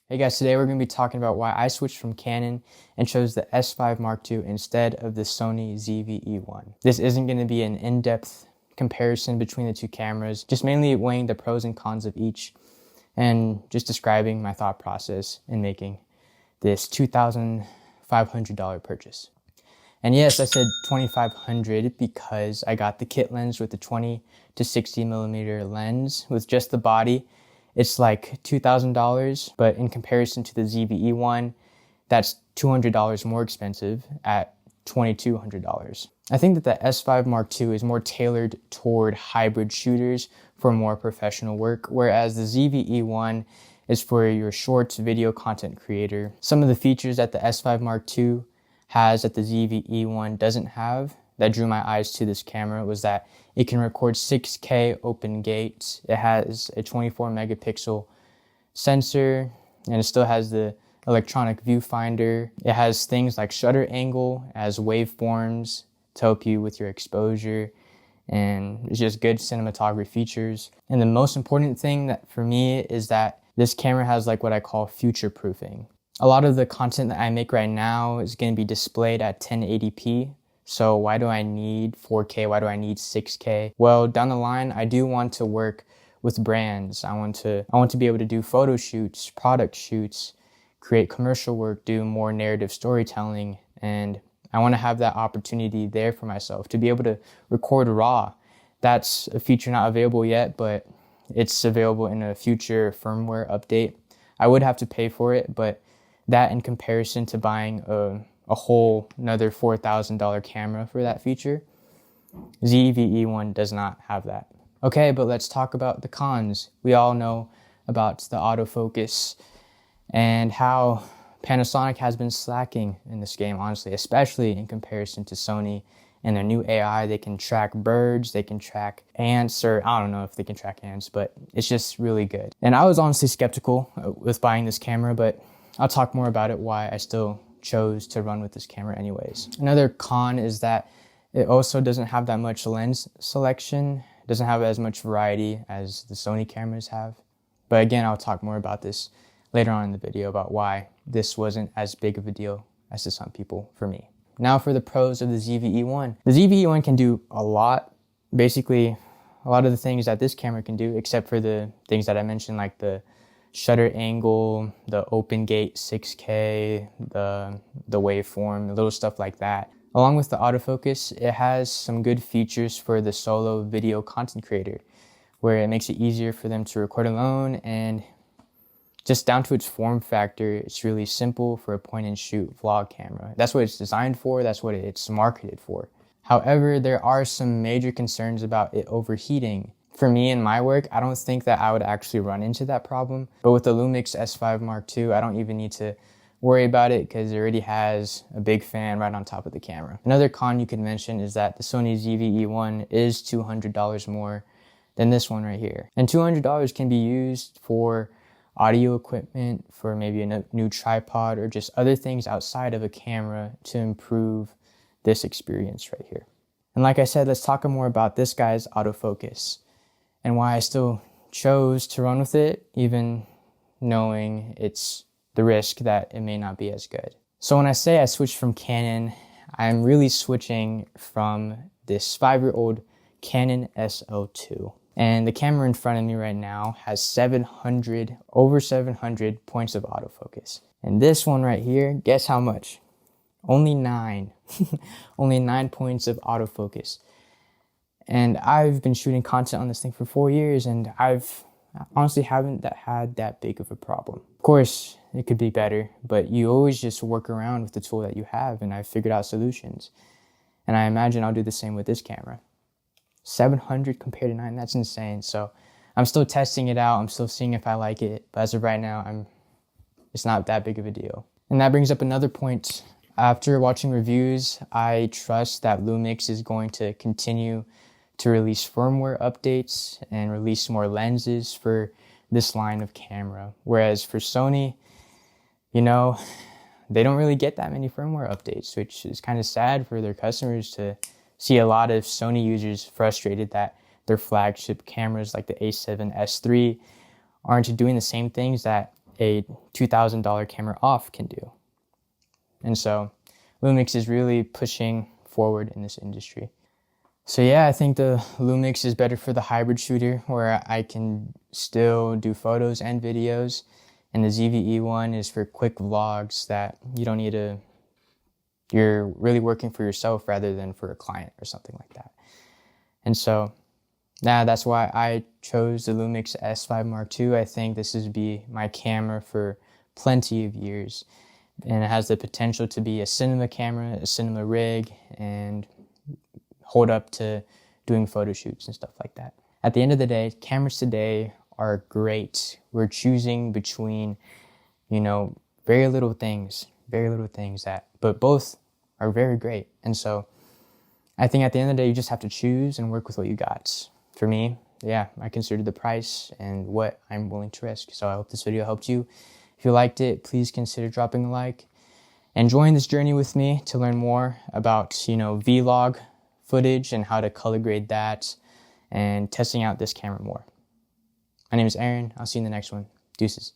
Hey guys, today we're going to be talking about why I switched from Canon and chose the S5 Mark II instead of the Sony ZVE1. This isn't going to be an in-depth comparison between the two cameras, just mainly weighing the pros and cons of each and just describing my thought process in making this $2,500 purchase. And yes, I said $2,500 because I got the kit lens with the 20 to 60 millimeter lens with just the body. It's like $2,000, but in comparison to the ZVE1, that's $200 more expensive at $2,200. I think that the S5 Mark II is more tailored toward hybrid shooters for more professional work, whereas the ZVE1 is for your short video content creator. Some of the features that the S5 Mark II has that the ZVE1 doesn't have that drew my eyes to this camera was that it can record 6K open gate. It has a 24 megapixel sensor, and it still has the electronic viewfinder. It has things like shutter angle as waveforms to help you with your exposure, and it's just good cinematography features. And the most important thing that for me is that this camera has like what I call future proofing. A lot of the content that I make right now is going to be displayed at 1080p. So why do I need 4K? Why do I need 6K? Well, down the line, I do want to work with brands. I want to be able to do photo shoots, product shoots, create commercial work, do more narrative storytelling, and I want to have that opportunity there for myself to be able to record raw. That's a feature not available yet, but it's available in a future firmware update. I would have to pay for it, but that in comparison to buying a whole another $4,000 camera for that feature, ZVE1 does not have that. Okay, but let's talk about the cons. We all know about the autofocus and how Panasonic has been slacking in this game, honestly, especially in comparison to Sony and their new AI. They can track birds, they can track ants, or I don't know if they can track ants, but it's just really good. And I was honestly skeptical with buying this camera, but I'll talk more about it, why I still chose to run with this camera anyways. Another con is that it also doesn't have that much lens selection. It doesn't have as much variety as the Sony cameras have. But again, I'll talk more about this later on in the video about why this wasn't as big of a deal as to some people for me. Now for the pros of the ZVE1. The ZVE1 can do a lot, basically a lot of the things that this camera can do, except for the things that I mentioned, like the shutter angle, the open gate 6K, the waveform, little stuff like that. Along with the autofocus, it has some good features for the solo video content creator, where it makes it easier for them to record alone, and just down to its form factor, it's really simple for a point and shoot vlog camera. That's what it's designed for, that's what it's marketed for. However, there are some major concerns about it overheating. For me and my work, I don't think that I would actually run into that problem. But with the Lumix S5 Mark II, I don't even need to worry about it because it already has a big fan right on top of the camera. Another con you could mention is that the Sony ZVE1 is $200 more than this one right here. And $200 can be used for audio equipment, for maybe a new tripod, or just other things outside of a camera to improve this experience right here. And like I said, let's talk more about this guy's autofocus and why I still chose to run with it, even knowing it's the risk that it may not be as good. So when I say I switched from Canon, I'm really switching from this 5-year-old Canon SL2. And the camera in front of me right now has over 700 points of autofocus. And this one right here, guess how much? Only 9. Only 9 points of autofocus. And I've been shooting content on this thing for 4 years, and I've honestly haven't had that big of a problem. Of course, it could be better, but you always just work around with the tool that you have, and I've figured out solutions. And I imagine I'll do the same with this camera. 700 compared to 9, that's insane. So I'm still testing it out. I'm still seeing if I like it. But as of right now, it's not that big of a deal. And that brings up another point. After watching reviews, I trust that Lumix is going to continue to release firmware updates and release more lenses for this line of camera. Whereas for Sony, they don't really get that many firmware updates, which is kind of sad for their customers to see a lot of Sony users frustrated that their flagship cameras like the A7S III aren't doing the same things that a $2,000 camera off can do. And so Lumix is really pushing forward in this industry. So yeah, I think the Lumix is better for the hybrid shooter where I can still do photos and videos. And the ZVE1 is for quick vlogs that you don't need to, you're really working for yourself rather than for a client or something like that. And so that's why I chose the Lumix S5 Mark II. I think this is be my camera for plenty of years. And it has the potential to be a cinema camera, a cinema rig, and hold up to doing photo shoots and stuff like that. At the end of the day, cameras today are great. We're choosing between, very little things but both are very great. And so I think at the end of the day, you just have to choose and work with what you got. For me, I considered the price and what I'm willing to risk. So I hope this video helped you. If you liked it, please consider dropping a like and join this journey with me to learn more about, vlog footage and how to color grade that and testing out this camera more. My name is Aaron. I'll see you in the next one. Deuces.